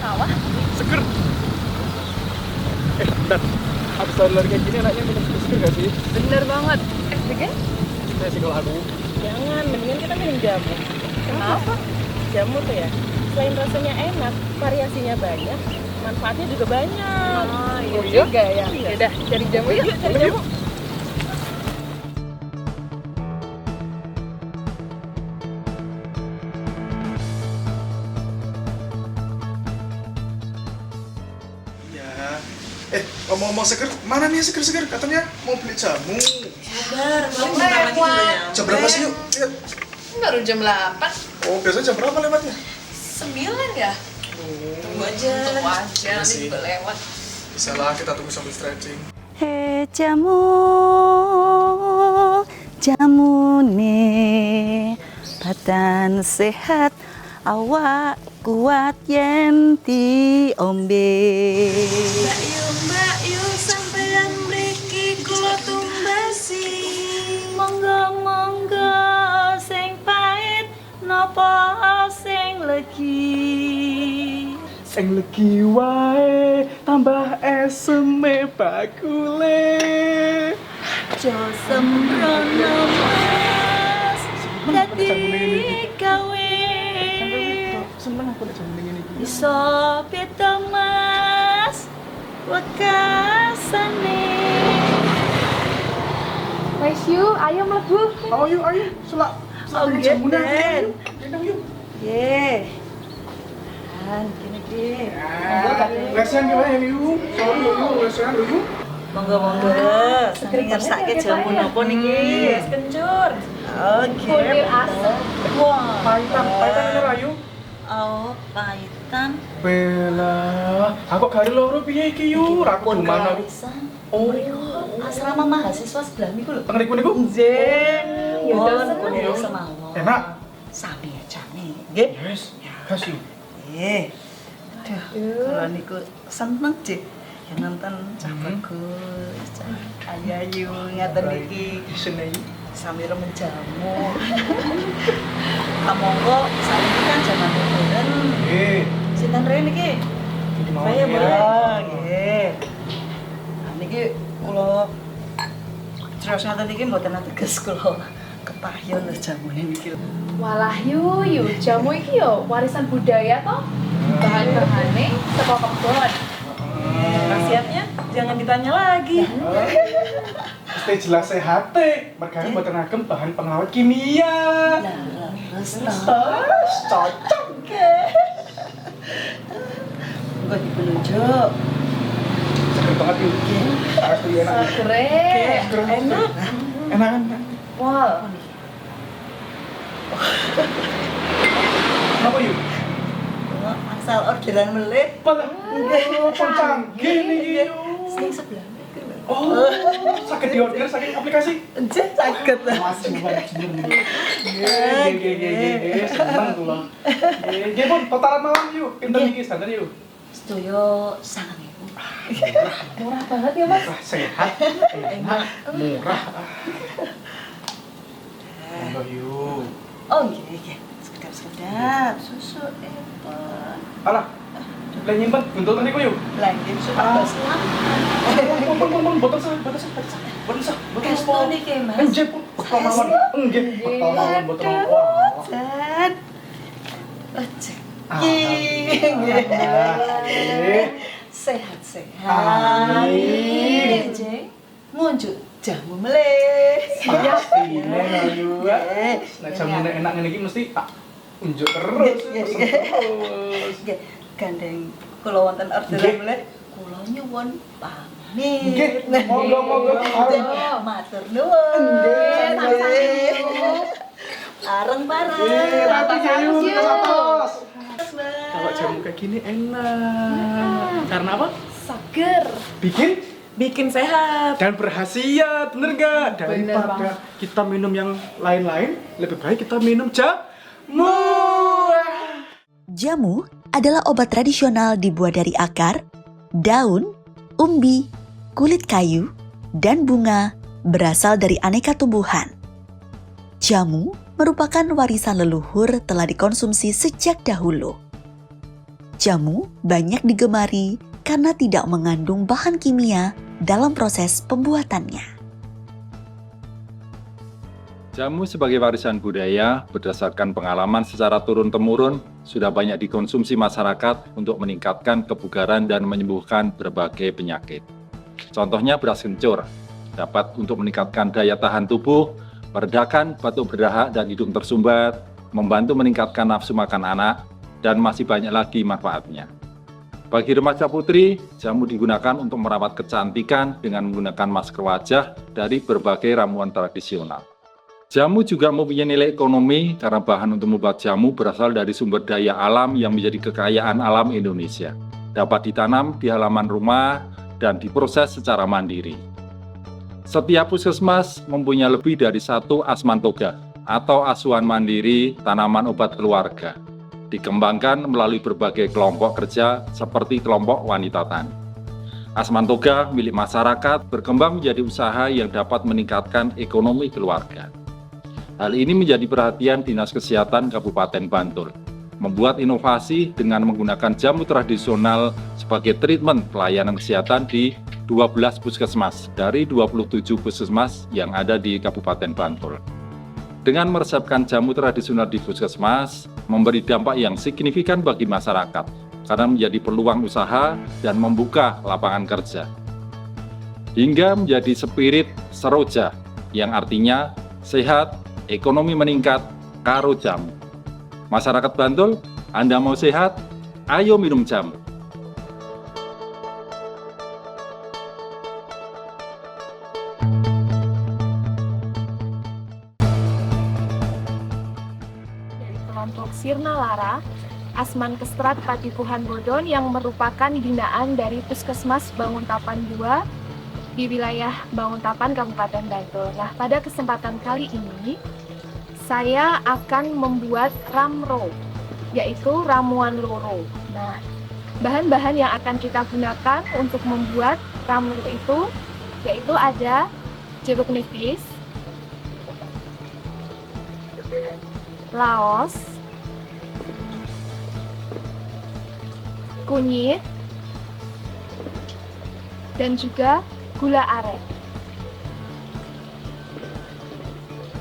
sawah. Seger. Bentar. Habis lari-lari kayak gini enaknya minum susu seger gak sih? Bener banget. Bikin? Saya sih kalau aku. Jangan, mendingan kita minum jamu. Kenapa? Jamu tuh ya, selain rasanya enak, variasinya banyak, manfaatnya juga banyak. Oh iya Oh, iya? juga ya. Iya. Yaudah, cari jamu yuk. Cari jamu. Iya. Ngomong-ngomong seger, mana nih seger-seger? Katanya mau beli jamu. Sabar, Belum lewat. Jam berapa sih yuk? Lihat. Baru jam 8. Oh, biasanya jam berapa lewatnya? 9 ya? Tunggu aja. Tunggu aja, Iya nanti sih. juga lewat. Bisa lah, kita tunggu sambil stretching. Hei jamu ne badan sehat awak kuat yen diombe. Mbak yuk sampeyan mriki kula tumbasi. Monggo sing pahit napa sing legi. Sing legi wae, tambah eseme bakule. Jo sembrono mas dadi gawe. Seneng aku nek jamu ngene iki. Iso beda mas wekasane. Wes yuk, ayo mlebu. Ayo, selak. Oh, Selak jamu Den. nang. Gendong yuk. Ye. Kan gini ki. Lesehan gimana yuk? Sorry yuk, lesehan yuk. Monggo. Sing ngersake jamu napa niki? Kencur. Oke. Kulir asem. Wah. Paitan ini Rayu. Oh, paitan. Bella, aku gak ada loro piye iki yuk? Aku Pun mana? karisan. Oh, Asrama mahasiswa sebelah niku lho. tengah niku. Nggih. Ya udah, Pun seneng. kuliah semawon. Enak? Sami aja nih. Nggih. Yes, gas yuk. Aduh, kalau niku seneng cik yang nonton cah bagus, cah ayu ngaten niki Seneng. sambil menjamu. Monggo saiki kan zaman modern. Eh, Sinten rene niki? mau Saya ngira. boleh. Nggih. Nah niki kula terus ngaten niki mboten ateges kula kepayon lho jamune niki. Walah yuk, jamu iki yo warisan budaya toh. Bahan-bahane saka kebon. Khasiatnya jangan ditanya lagi. Mesti jelas sehat teh. Mergane mboten ngagem bahan pengawet kimia. Nah, terus Cocok. Enggak dipenunjuk. Seger banget yuk. Pasti enak. Keren. Enak. Enak. Wal. Apa yuk? Asal orderan melih. Pun canggih nih yuk. Sing sebelah niku lho. Oh, sakit diorder saking aplikasi. Nggih saged lah. Maju. Nggih, seneng kula. Nggih, Pun, totalan malam yuk. Pinten iki standar yuk. Sedaya 9.000. Murah banget ya, Mas. Wah, sehat, enak, murah. Monggo yuk. Oh nggih. Sekedap susu epon. Alah, lah nyimpen buntul niku yuk. Langgeng supados lah. Pun, botol sah. Kesto niki, Mas. Enggih, Pun. Botol mawon. Enggih, botol mawon, botol mawon. Jan. Ojek. Alhamdulillah. Sehat-sehat. Amin. Jeng. Ngunjuk jamu melih. Pasti ayu. Nggih. Nek jamune enak ngene iki mesti tak unjuk terus. Nggih, Pesen nggih. terus. Nggih, gandeng kula wonten orderan Nggih. melih. Kula nyuwun pamit. Nggih, monggo. Matur nuwun. Nggih, Nggih. Bareng-bareng. Tapi yuk, Yuk. terus. Mbak. Kalau jamu kayak gini enak. Karena apa? Seger. Bikin sehat. Dan berhasiat, bener gak? Bener Daripada kita minum yang lain-lain, lebih baik kita minum jamu. Jamu adalah obat tradisional dibuat dari akar, daun, umbi, kulit kayu, dan bunga berasal dari aneka tumbuhan. Jamu merupakan warisan leluhur telah dikonsumsi sejak dahulu. Jamu banyak digemari karena tidak mengandung bahan kimia dalam proses pembuatannya. Jamu sebagai warisan budaya berdasarkan pengalaman secara turun-temurun sudah banyak dikonsumsi masyarakat untuk meningkatkan kebugaran dan menyembuhkan berbagai penyakit. Contohnya beras kencur, dapat untuk meningkatkan daya tahan tubuh, meredakan batuk berdahak dan hidung tersumbat, membantu meningkatkan nafsu makan anak, dan masih banyak lagi manfaatnya. Bagi remaja putri, jamu digunakan untuk merawat kecantikan dengan menggunakan masker wajah dari berbagai ramuan tradisional. Jamu juga mempunyai nilai ekonomi karena bahan untuk membuat jamu berasal dari sumber daya alam yang menjadi kekayaan alam Indonesia. Dapat ditanam di halaman rumah dan diproses secara mandiri. Setiap puskesmas mempunyai lebih dari 1 asmantoga atau asuhan mandiri tanaman obat keluarga. Dikembangkan melalui berbagai kelompok kerja seperti kelompok wanita tani. Asmantoga milik masyarakat berkembang menjadi usaha yang dapat meningkatkan ekonomi keluarga. Hal ini menjadi perhatian Dinas Kesehatan Kabupaten Bantul, membuat inovasi dengan menggunakan jamu tradisional sebagai treatment pelayanan kesehatan di 12 puskesmas dari 27 puskesmas yang ada di Kabupaten Bantul. Dengan meresepkan jamu tradisional di puskesmas, memberi dampak yang signifikan bagi masyarakat, karena menjadi peluang usaha dan membuka lapangan kerja. Hingga menjadi spirit seroja, yang artinya sehat, ekonomi meningkat, karo jamu. Masyarakat Bantul, Anda mau sehat? Ayo minum jamu. Kelompok Sirna Lara, Asman Kestrat Patipuhan Bodon yang merupakan binaan dari Puskesmas Banguntapan 2 di wilayah Banguntapan Kabupaten Bantul. Nah, pada kesempatan kali ini saya akan membuat ramro, yaitu ramuan loro. Nah, bahan-bahan yang akan kita gunakan untuk membuat ramro itu yaitu ada jeruk nipis, laos, kunyit, dan juga gula aren.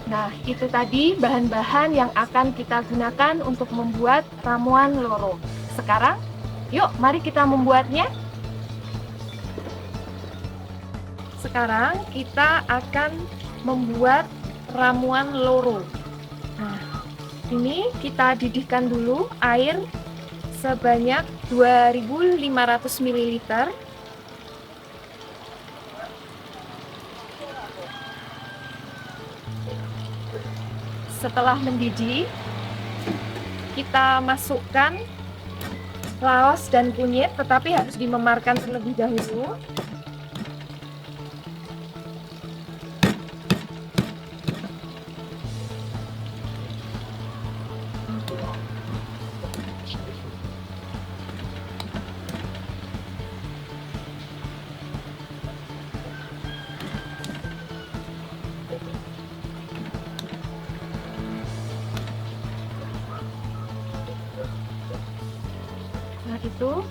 Nah, itu tadi bahan-bahan yang akan kita gunakan untuk membuat ramuan loro. Sekarang, yuk mari kita membuatnya. Sekarang kita akan membuat ramuan loro. Nah, ini kita didihkan dulu air sebanyak 2.500 ml. Setelah mendidih, kita masukkan laos dan kunyit, tetapi harus dimemarkan terlebih dahulu. Nah, itu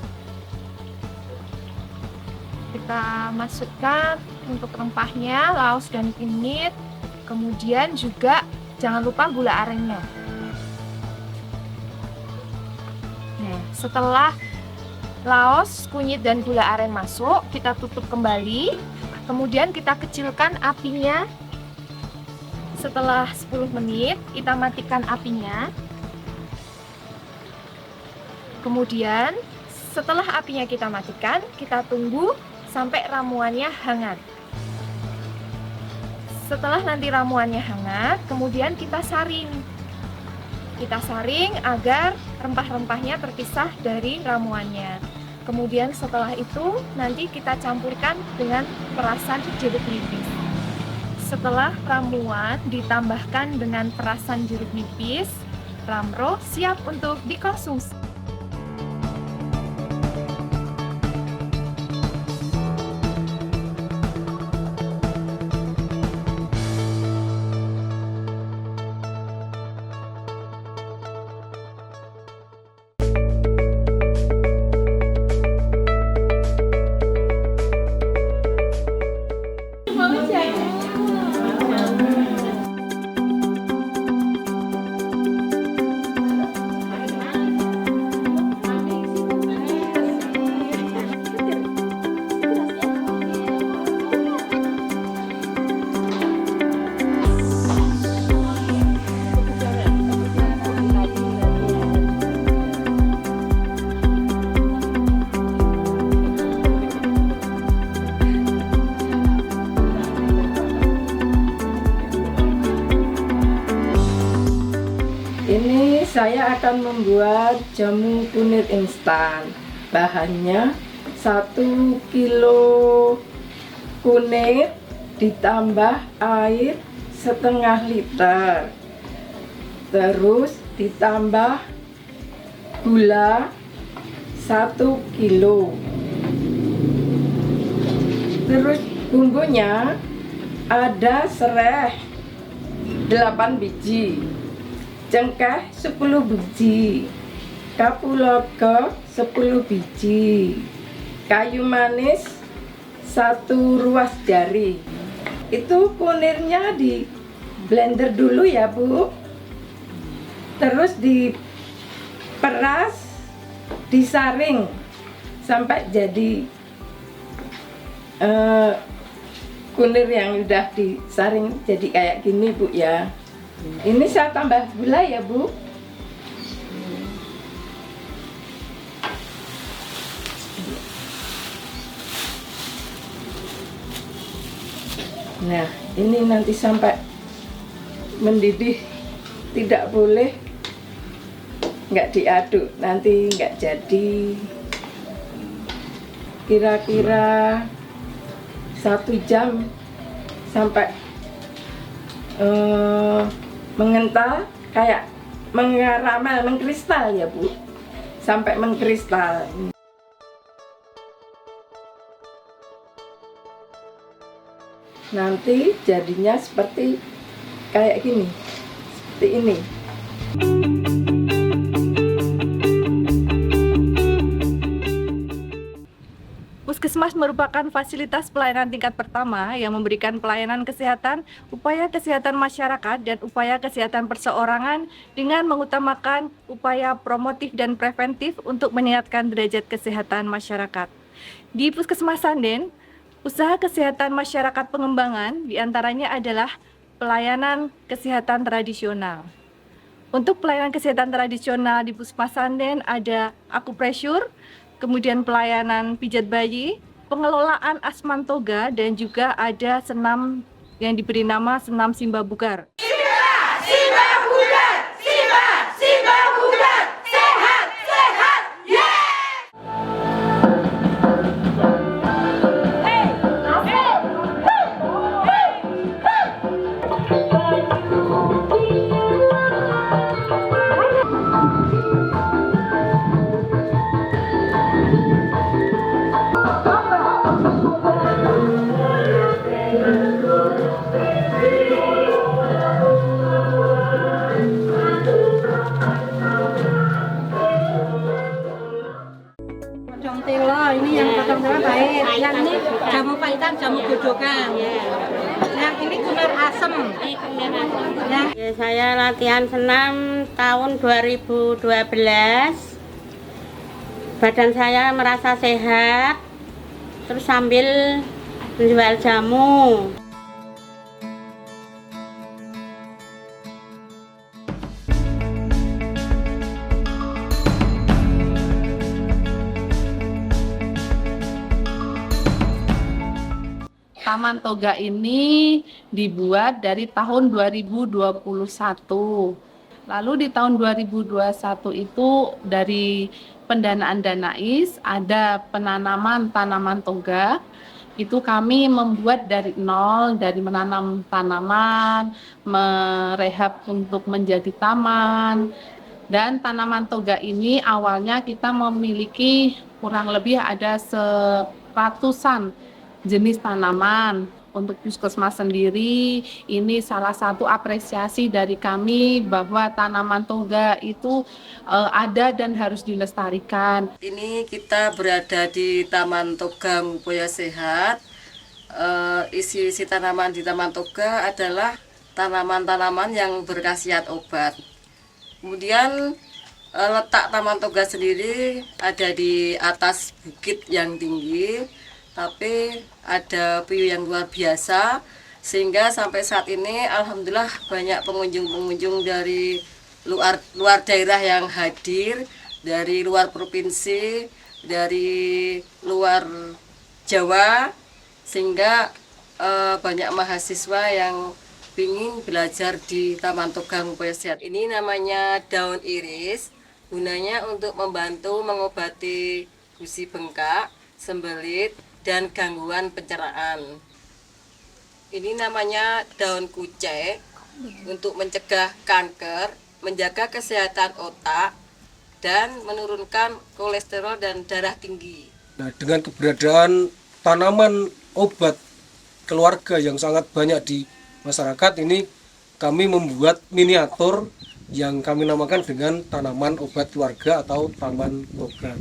kita masukkan untuk rempahnya, laos dan kunyit, kemudian juga jangan lupa gula arennya. Nah, setelah laos, kunyit dan gula aren masuk, kita tutup kembali, kemudian kita kecilkan apinya. Setelah 10 menit kita matikan apinya. Kemudian setelah apinya kita matikan, kita tunggu sampai ramuannya hangat. Setelah nanti ramuannya hangat, kemudian kita saring. Kita saring agar rempah-rempahnya terpisah dari ramuannya. Kemudian setelah itu nanti kita campurkan dengan perasan jeruk nipis. Setelah ramuan ditambahkan dengan perasan jeruk nipis, ramro siap untuk dikonsumsi. Saya akan membuat jamu kunir instan. Bahannya 1 kilo kunir ditambah air setengah liter. Terus ditambah gula 1 kilo. Terus bumbunya ada serai 8 biji, cengkeh 10 biji, kapulaga 10 biji, kayu manis 1 ruas jari. Itu kunirnya di blender dulu ya Bu. Terus diperas, disaring sampai jadi kunir yang udah disaring jadi kayak gini Bu ya. Ini saya tambah gula ya Bu. Nah, ini nanti sampai mendidih, tidak boleh nggak diaduk, nanti nggak jadi. Kira-kira 1 jam sampai mengental kayak mengaramel, mengkristal ya Bu, sampai mengkristal. Nanti jadinya seperti kayak gini, seperti ini. Puskesmas merupakan fasilitas pelayanan tingkat pertama yang memberikan pelayanan kesehatan, upaya kesehatan masyarakat, dan upaya kesehatan perseorangan dengan mengutamakan upaya promotif dan preventif untuk meningkatkan derajat kesehatan masyarakat. Di Puskesmas Sanden, usaha kesehatan masyarakat pengembangan diantaranya adalah pelayanan kesehatan tradisional. Untuk pelayanan kesehatan tradisional di Puskesmas Sanden ada akupresur, kemudian pelayanan pijat bayi, pengelolaan asman toga, dan juga ada senam yang diberi nama senam Simba Bugar. Ini yang potong-potong baik, yang ini jamu pahitan, jamu godokan, yang ini kunir asem. Ya, saya latihan senam tahun 2012. Badan saya merasa sehat, terus sambil menjual jamu. Taman Toga ini dibuat dari tahun 2021. Lalu di tahun 2021 itu dari pendanaan Danais ada penanaman tanaman toga. Itu kami membuat dari nol, dari menanam tanaman, merehab untuk menjadi taman. Dan tanaman toga ini awalnya kita memiliki kurang lebih ada 100-an jenis tanaman. Untuk Puskesmas sendiri, ini salah satu apresiasi dari kami bahwa tanaman toga itu ada dan harus dilestarikan. Ini kita berada di Taman Toga Upaya Sehat. Isi tanaman di Taman Toga adalah tanaman-tanaman yang berkhasiat obat. Kemudian letak Taman Toga sendiri ada di atas bukit yang tinggi, tapi ada view yang luar biasa, sehingga sampai saat ini alhamdulillah banyak pengunjung-pengunjung dari luar daerah yang hadir, dari luar provinsi, dari luar Jawa, sehingga banyak mahasiswa yang ingin belajar di Taman Toga Mumpaya Sehat. Ini namanya daun iris, gunanya untuk membantu mengobati gusi bengkak, sembelit, dan gangguan pencernaan. Ini namanya daun kucek untuk mencegah kanker, menjaga kesehatan otak, dan menurunkan kolesterol dan darah tinggi. Nah, dengan keberadaan tanaman obat keluarga yang sangat banyak di masyarakat ini, kami membuat miniatur yang kami namakan dengan tanaman obat keluarga atau Taman Toga.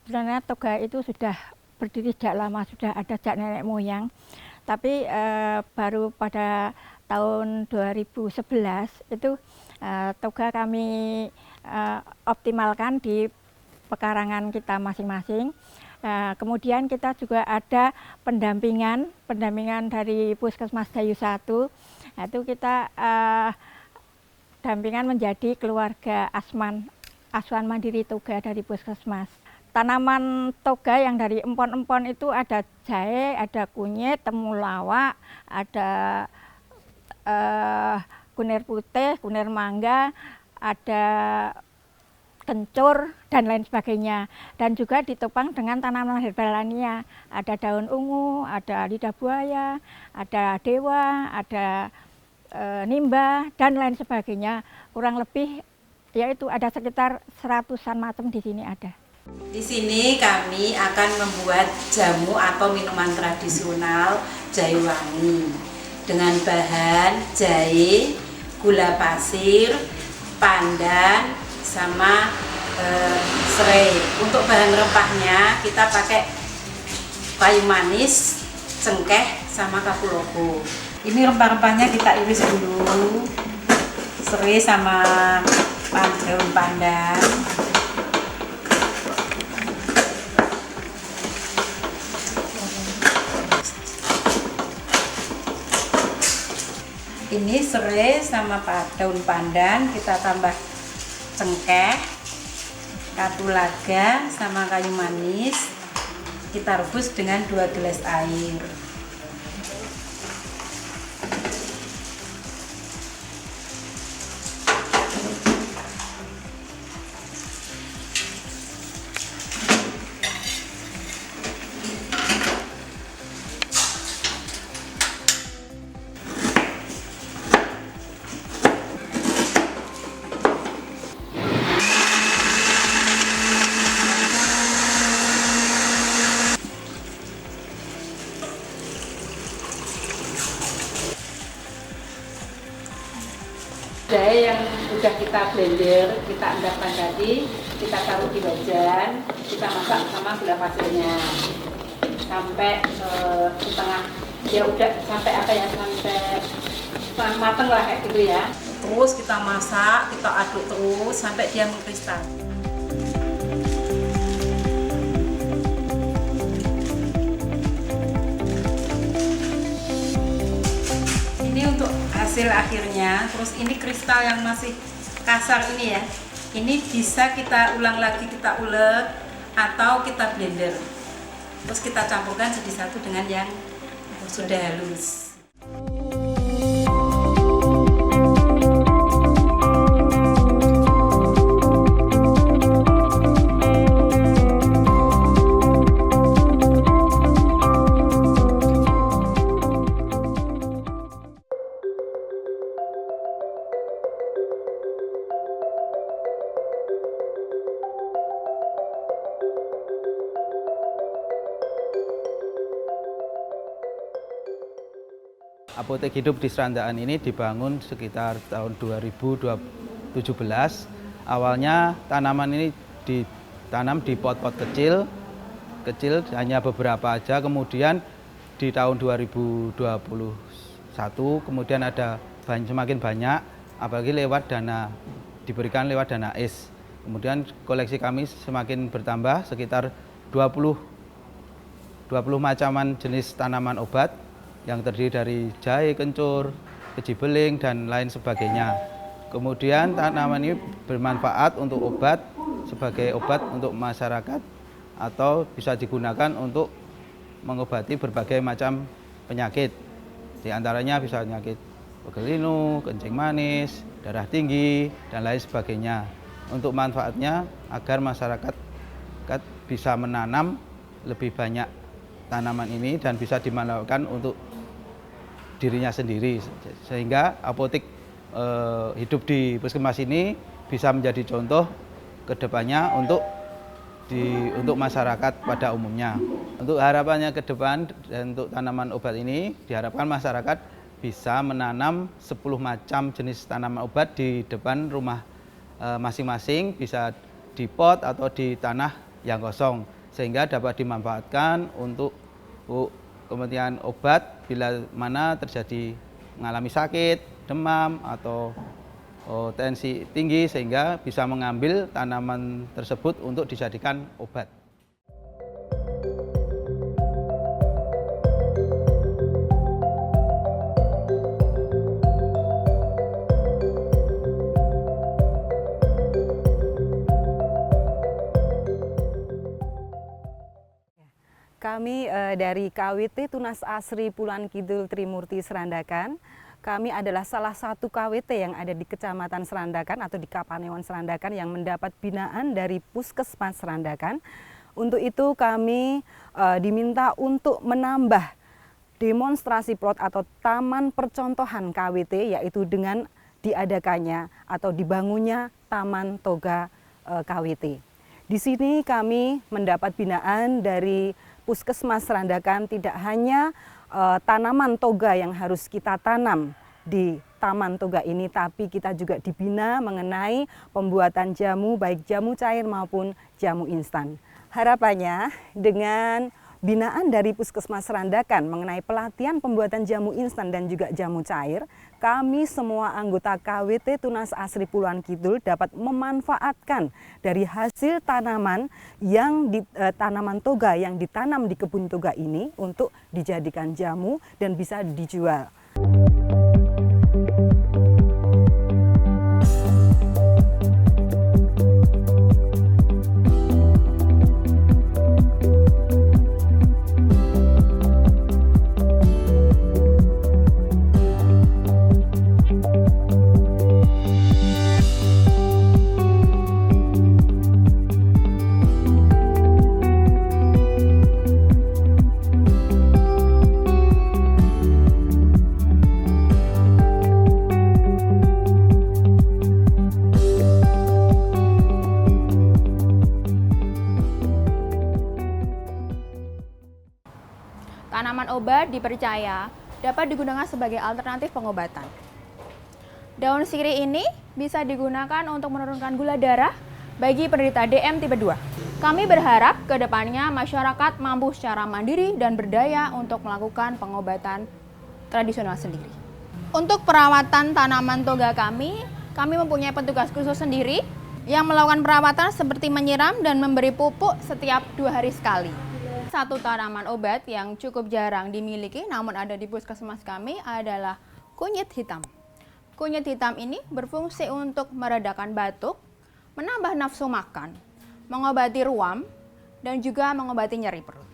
Sebenarnya toga itu sudah berdiri sejak lama, sudah ada sejak nenek moyang. Tapi baru pada tahun 2011 itu toga kami optimalkan di pekarangan kita masing-masing. Kemudian kita juga ada pendampingan dari Puskesmas Dayu 1. Itu kita dampingan menjadi keluarga asuhan mandiri toga dari Puskesmas. Tanaman toga yang dari empon-empon itu ada jahe, ada kunyit, temulawak, ada kunir putih, kunir mangga, ada kencur, dan lain sebagainya. Dan juga ditopang dengan tanaman herbalania. Ada daun ungu, ada lidah buaya, ada dewa, ada nimba, dan lain sebagainya. Kurang lebih yaitu ada sekitar 100-an macam di sini ada. Di sini kami akan membuat jamu atau minuman tradisional jahe wangi dengan bahan jahe, gula pasir, pandan, sama serai. Untuk bahan rempahnya kita pakai kayu manis, cengkeh, sama kapulaga. Ini rempah-rempahnya kita iris dulu, serai sama daun pandan. Ini serai sama daun pandan, kita tambah cengkeh, kapulaga sama kayu manis. Kita rebus dengan 2 gelas air. Jahe yang sudah kita blender, kita endapkan tadi, kita taruh di wajan, kita masak sama gula pasirnya sampai setengah, ya udah sampai apa ya, sampai setengah mateng lah kayak gitu ya. Terus kita masak, kita aduk terus sampai dia mengkristal. Ini untuk hasil akhirnya. Terus ini kristal yang masih kasar ini ya, ini bisa kita ulang lagi, kita ulek atau kita blender, terus kita campurkan jadi satu dengan yang sudah halus. apotek hidup di Serandaan ini dibangun sekitar tahun 2017. Awalnya tanaman ini ditanam di pot-pot kecil hanya beberapa aja. Kemudian di tahun 2021 kemudian ada semakin banyak, apalagi diberikan lewat dana ACE. Kemudian koleksi kami semakin bertambah sekitar 20 macaman jenis tanaman obat yang terdiri dari jahe, kencur, keji beling, dan lain sebagainya. Kemudian tanaman ini bermanfaat untuk obat, sebagai obat untuk masyarakat, atau bisa digunakan untuk mengobati berbagai macam penyakit. Di antaranya bisa penyakit pegel linu, kencing manis, darah tinggi, dan lain sebagainya. Untuk manfaatnya agar masyarakat bisa menanam lebih banyak tanaman ini dan bisa dimanfaatkan untuk dirinya sendiri, sehingga apotek hidup di puskesmas ini bisa menjadi contoh ke depannya untuk masyarakat pada umumnya. Untuk harapannya ke depan dan untuk tanaman obat ini diharapkan masyarakat bisa menanam 10 macam jenis tanaman obat di depan rumah masing-masing, bisa di pot atau di tanah yang kosong, sehingga dapat dimanfaatkan untuk kepentingan obat bila mana terjadi mengalami sakit, demam, atau tensi tinggi, sehingga bisa mengambil tanaman tersebut untuk dijadikan obat. Kami dari KWT Tunas Asri Pulan Kidul Trimurti Serandakan. Kami adalah salah satu KWT yang ada di Kecamatan Serandakan atau di Kapanewon Serandakan yang mendapat binaan dari Puskesmas Serandakan. Untuk itu kami diminta untuk menambah demonstrasi plot atau taman percontohan KWT, yaitu dengan diadakannya atau dibangunnya Taman Toga KWT. Di sini kami mendapat binaan dari Puskesmas Serandakan, tidak hanya tanaman toga yang harus kita tanam di Taman Toga ini, tapi kita juga dibina mengenai pembuatan jamu, baik jamu cair maupun jamu instan. Harapannya dengan binaan dari Puskesmas Serandakan mengenai pelatihan pembuatan jamu instan dan juga jamu cair, kami semua anggota KWT Tunas Asri Pulan Kidul dapat memanfaatkan dari hasil tanaman tanaman toga yang ditanam di kebun toga ini untuk dijadikan jamu dan bisa dijual. Tanaman obat dipercaya dapat digunakan sebagai alternatif pengobatan. Daun sirih ini bisa digunakan untuk menurunkan gula darah bagi penderita DM tipe 2. Kami berharap ke depannya masyarakat mampu secara mandiri dan berdaya untuk melakukan pengobatan tradisional sendiri. Untuk perawatan tanaman toga kami mempunyai petugas khusus sendiri yang melakukan perawatan seperti menyiram dan memberi pupuk setiap 2 hari sekali. Satu tanaman obat yang cukup jarang dimiliki namun ada di puskesmas kami adalah kunyit hitam. Kunyit hitam ini berfungsi untuk meredakan batuk, menambah nafsu makan, mengobati ruam, dan juga mengobati nyeri perut.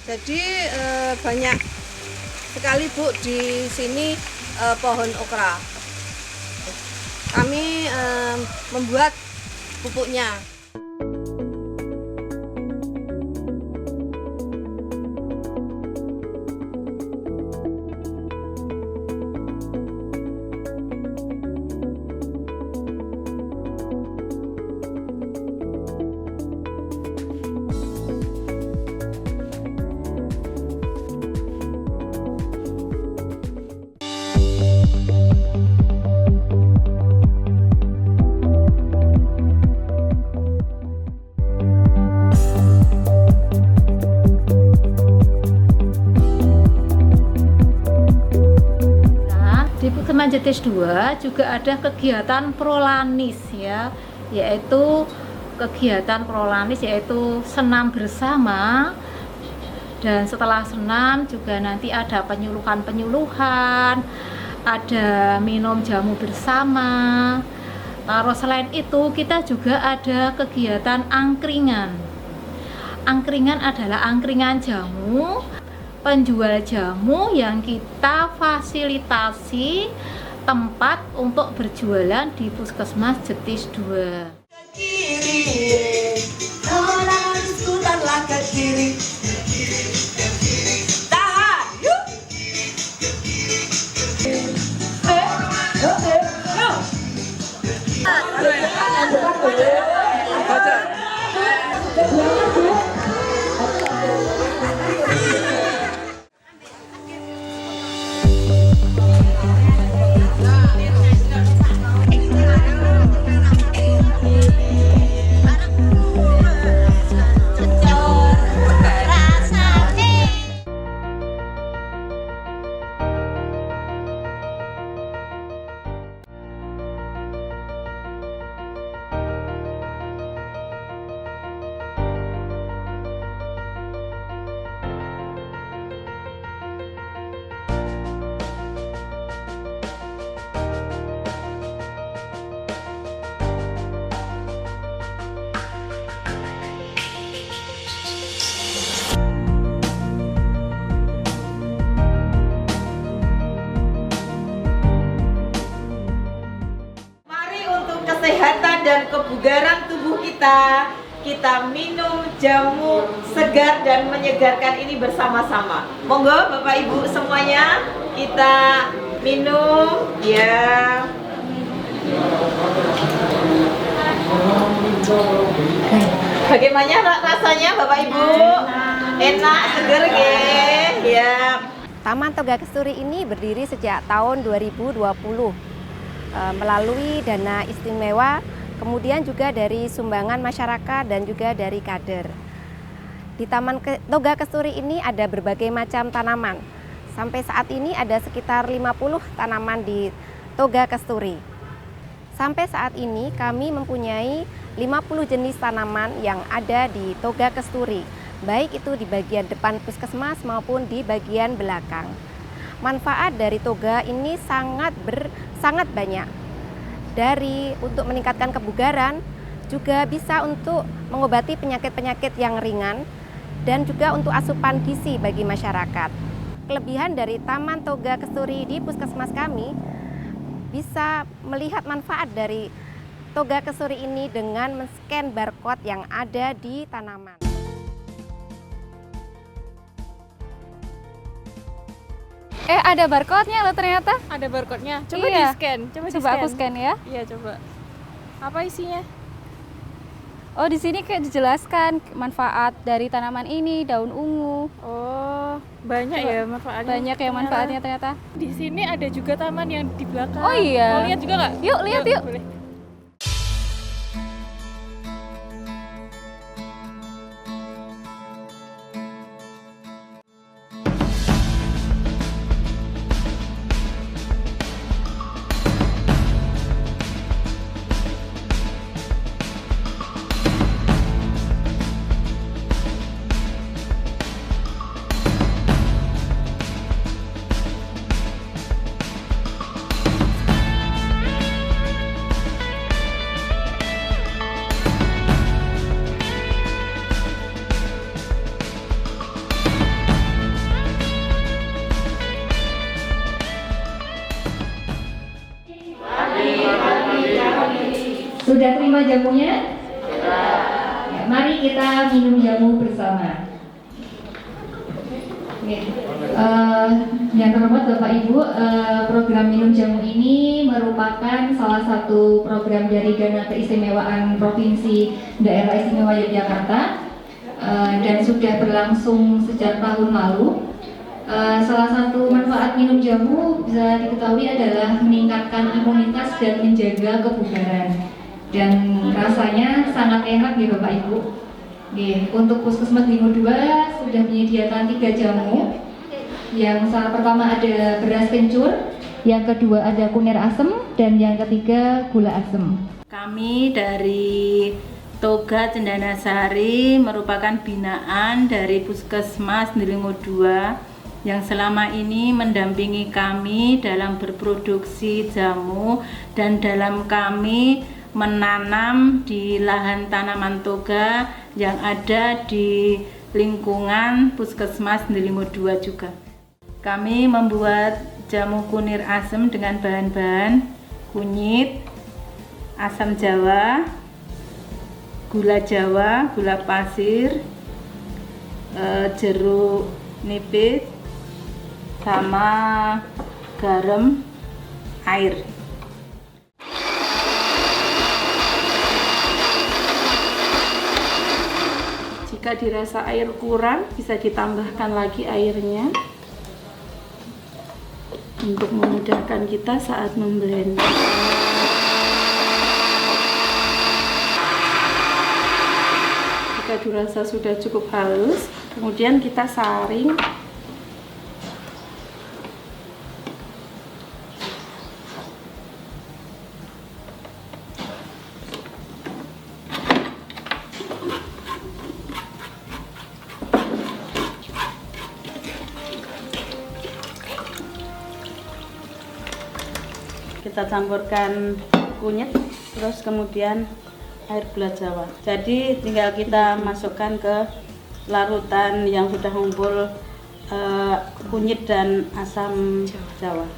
Jadi banyak sekali Bu di sini pohon okra. Kami membuat pupuknya. Puskesmas Jetis 2 juga ada kegiatan prolanis ya, yaitu kegiatan prolanis yaitu senam bersama, dan setelah senam juga nanti ada penyuluhan, ada minum jamu bersama. Lalu selain itu kita juga ada kegiatan angkringan. Angkringan adalah angkringan jamu, penjual jamu yang kita fasilitasi tempat untuk berjualan di Puskesmas Jetis 2. Kesehatan dan kebugaran tubuh kita minum jamu segar dan menyegarkan ini bersama-sama. Monggo Bapak Ibu semuanya kita minum ya. Bagaimana rasanya Bapak Ibu? Enak, seger ya. Taman Toga Kesturi ini berdiri sejak tahun 2020. Melalui dana istimewa, kemudian juga dari sumbangan masyarakat dan juga dari kader. Di Taman Toga Kesturi ini ada berbagai macam tanaman. Sampai saat ini ada sekitar 50 tanaman di Toga Kesturi. Sampai saat ini kami mempunyai 50 jenis tanaman yang ada di Toga Kesturi, baik itu di bagian depan puskesmas maupun di bagian belakang. Manfaat dari toga ini sangat banyak. Dari untuk meningkatkan kebugaran, juga bisa untuk mengobati penyakit-penyakit yang ringan, dan juga untuk asupan gizi bagi masyarakat. Kelebihan dari Taman Toga Kesturi di puskesmas kami, bisa melihat manfaat dari Toga Kesturi ini dengan men-scan barcode yang ada di tanaman. Ada barcode-nya loh ternyata. Ada barcode-nya. Coba iya. di-scan. Coba aku scan ya. Iya, coba. Apa isinya? Oh, di sini kayak dijelaskan manfaat dari tanaman ini, daun ungu. Oh, banyak ya manfaatnya. Banyak ya manfaatnya ternyata. Di sini ada juga taman yang di belakang. Oh iya. Mau lihat juga nggak? Yuk, lihat yuk. Boleh. Sudah terima jamunya? Ya, mari kita minum jamu bersama. Yang terhormat Bapak Ibu, program minum jamu ini merupakan salah satu program dari Dana Keistimewaan Provinsi Daerah Istimewa Yogyakarta dan sudah berlangsung sejak tahun lalu. Salah satu manfaat minum jamu bisa diketahui adalah meningkatkan imunitas dan menjaga kebugaran. Dan rasanya sangat enak ya Bapak Ibu. Untuk Puskesmas Limo 2 sudah menyediakan 3 jamu. Yang pertama ada beras kencur, yang kedua ada kunir asem, dan yang ketiga gula asem. Kami dari Toga Cendana Sari merupakan binaan dari Puskesmas Delingo 2 yang selama ini mendampingi kami dalam berproduksi jamu dan dalam kami menanam di lahan tanaman toga yang ada di lingkungan Puskesmas Delingo 2 juga. Kami membuat jamu kunir asem dengan bahan-bahan kunyit, asam jawa, gula jawa, gula pasir, jeruk nipis, sama garam, air. Jika dirasa air kurang, bisa ditambahkan lagi airnya untuk memudahkan kita saat memblender. Jika dirasa sudah cukup halus, kemudian kita saring. Kita campurkan kunyit, terus kemudian air gula jawa. Jadi tinggal kita masukkan ke larutan yang sudah ngumpul kunyit dan asam jawa.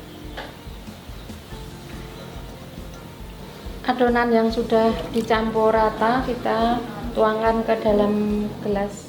Adonan yang sudah dicampur rata kita tuangkan ke dalam gelas